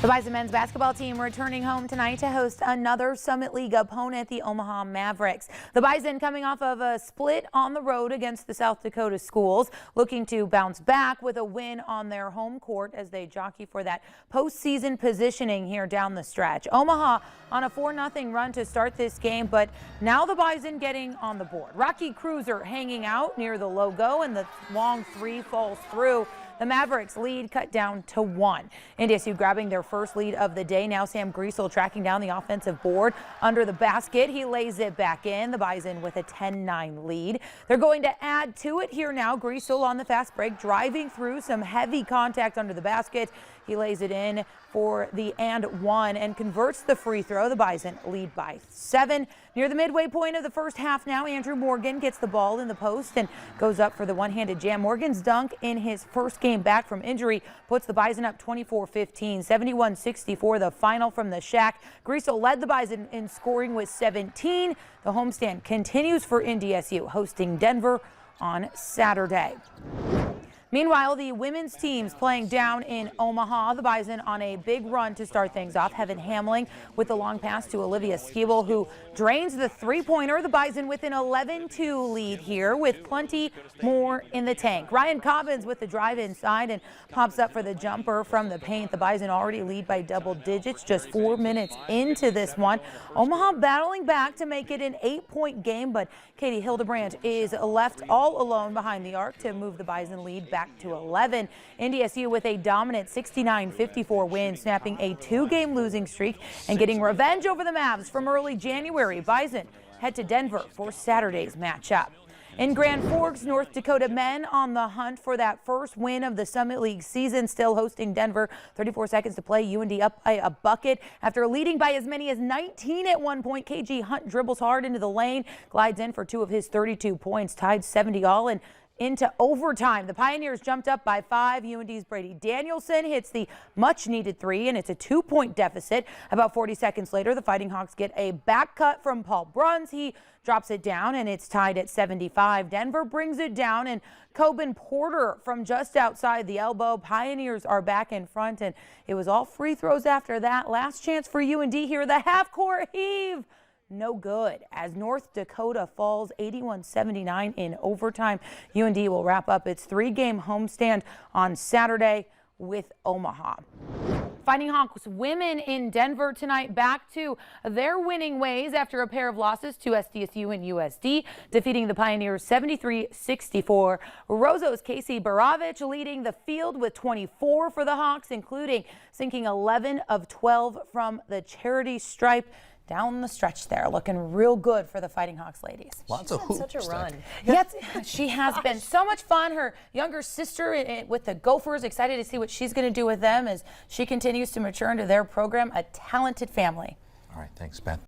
The Bison men's basketball team returning home tonight to host another Summit League opponent, the Omaha Mavericks. The Bison coming off of a split on the road against the South Dakota schools, looking to bounce back with a win on their home court as they jockey for that postseason positioning here down the stretch. Omaha on a 4-0 run to start this game, but now the Bison getting on the board. Rocky Cruiser hanging out near the logo, and the long three falls through. The Mavericks lead cut down to 1. NDSU grabbing their first lead of the day. Now Sam Griesel tracking down the offensive board under the basket. He lays it back in. The Bison with a 10-9 lead. They're going to add to it here now. Griesel on the fast break, driving through some heavy contact under the basket. He lays it in for the and one and converts the free throw. The Bison lead by 7. Near the midway point of the first half now, Andrew Morgan gets the ball in the post and goes up for the one-handed jam. Morgan's dunk in his first game back from injury puts the Bison up 24-15, 71-64 the final from the Shack. Griesel led the Bison in scoring with 17. The homestand continues for NDSU, hosting Denver on Saturday. Meanwhile, the women's teams playing down in Omaha. The Bison on a big run to start things off. Heaven Hamling with the long pass to Olivia Skeebel, who drains the three-pointer. The Bison with an 11-2 lead here with plenty more in the tank. Ryan Cobbins with the drive inside and pops up for the jumper from the paint. The Bison already lead by double digits just 4 minutes into this one. Omaha battling back to make it an 8-point game, but Katie Hildebrandt is left all alone behind the arc to move the Bison lead back to 11. NDSU with a dominant 69-54 win, snapping a 2-game losing streak and getting revenge over the Mavs from early January. Bison head to Denver for Saturday's matchup. In Grand Forks, North Dakota men on the hunt for that first win of the Summit League season, still hosting Denver. 34 seconds to play. UND up by a bucket after leading by as many as 19 at one point. KG Hunt dribbles hard into the lane, glides in for 2 of his 32 points, tied 70 all, and into overtime. The Pioneers jumped up by 5. UND's Brady Danielson hits the much-needed 3, and it's a 2-point deficit. About 40 seconds later, the Fighting Hawks get a back cut from Paul Bruns. He drops it down, and it's tied at 75. Denver brings it down, and Coben Porter from just outside the elbow. Pioneers are back in front, and it was all free throws after that. Last chance for UND here. The half-court heave. No good as North Dakota falls 81-79 in overtime. UND will wrap up its 3-game homestand on Saturday with Omaha. Fighting Hawks women in Denver tonight, back to their winning ways after a pair of losses to SDSU and USD, defeating the Pioneers 73-64. Roso's Casey Baravich leading the field with 24 for the Hawks, including sinking 11 of 12 from the charity stripe. Down the stretch there, looking real good for the Fighting Hawks ladies. Lots of hoops. Such a run. Yes, she has been so much fun. Her younger sister with the Gophers, excited to see what she's going to do with them as she continues to mature into their program. A talented family. All right, thanks, Ben.